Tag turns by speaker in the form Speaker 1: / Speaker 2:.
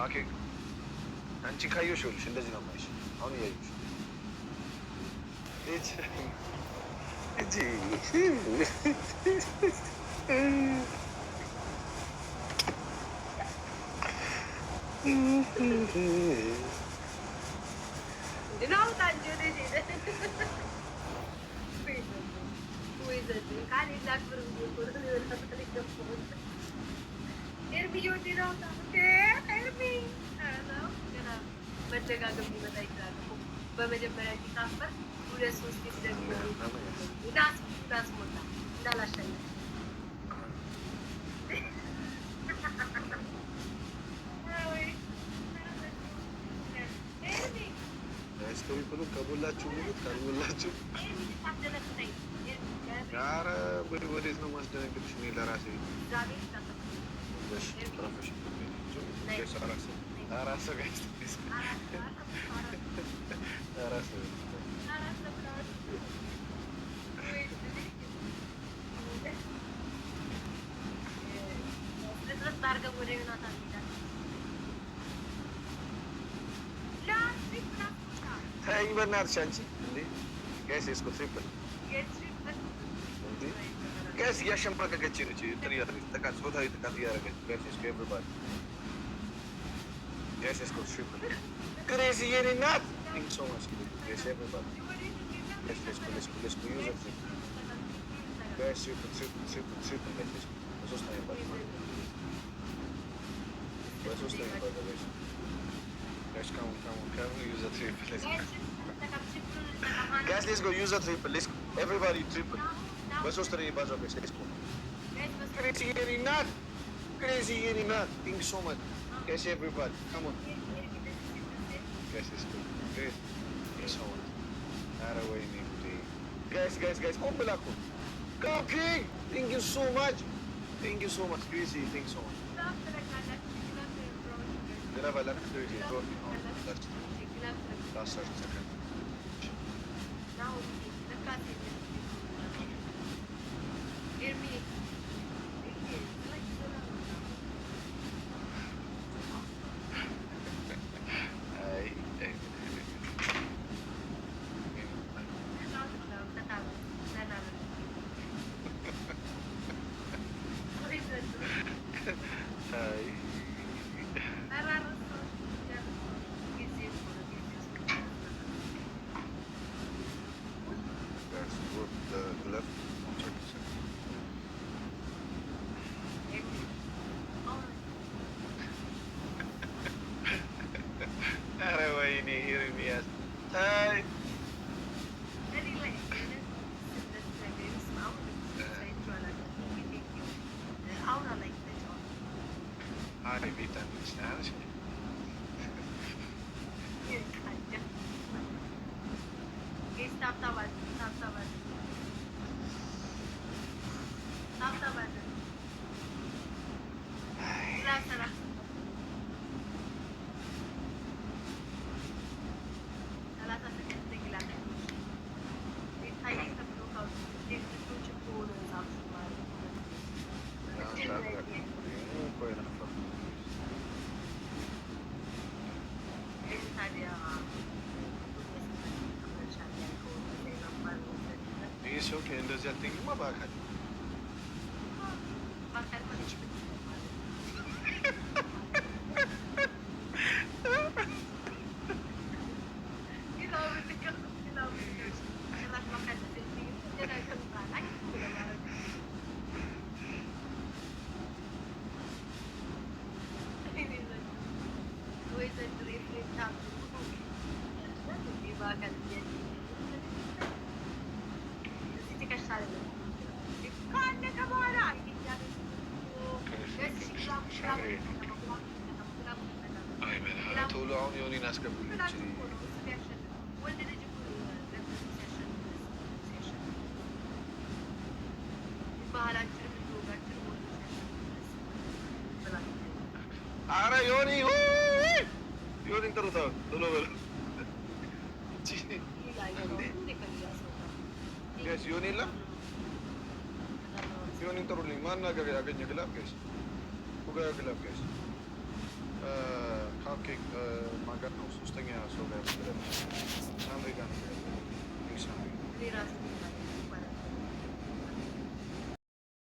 Speaker 1: አኬ አንቺ ካየሽ ይኸውልሽ እንደዚህ ነው የማይሽ። አሁን እያየሽ እጂ
Speaker 2: መደጋገም ሊመጣ ይችላል። በመጀመሪያ ሲታፈር 2-3 ደግሞ ሞታ እንዳላሸነፍ
Speaker 1: ስቶሪፕሉ ከሞላችሁ ሙሉት ካልሞላችሁ ኧረ ወዴት ነው ማስደነግጥሽ? እኔ ለራሴ ተይኝ በእናትሽ አንቺ እንዴ ጋይስ እስኮ ትሪፕል ጋይስ እያሸማቀቀች ነች። እንትን እያደረገች ጥቃት ጾታዊ ጥቃት እያደረገች ጋይስ እስኮ ኤቭሪባዲ ጋይስ እስኮ ትሪፕል ግሬሲ የኔ እናት ቲንክ ሶ ማች ጋይስ ኤቭሪባዲ ጋይስ እስኮ ዩዝ ኢት ጋይስ ትሪፕል ጋይስ እስኮ በሶስት ነው የሚባለው ጋይስ Guys, come use a triple. Guys, let's go use a triple. Let's go. Everybody triple. Let's go straight back. Let's go. Crazy getting nut. Crazy getting nut. Thank you so much. Guys, everybody, come on. Guys, let's go. Great. Thank you so much. Not away, Nicky. Guys, come back. Go, King. Thank you so much. Thank you so much, Crazy. Thank you so much. Grava la crazy. Go. Last 30 seconds.
Speaker 2: Now, the cut is hear me.
Speaker 1: Okay, እንደዚህ አትይኝማ በአካል ቶሎ አሁን የሆኔን አስገቡልኝ። ኧረ ዮኒን ጥሩት አሁን ቶሎ በሉ። ጋይስ ዮኒ የለም። ዮኒን ጥሩልኝ። ማን ያገኘ ግላብ ጋይስ? ግላብ ጋይስ ኦኬ ማጋር ነው ሶስተኛ ሰው ላይ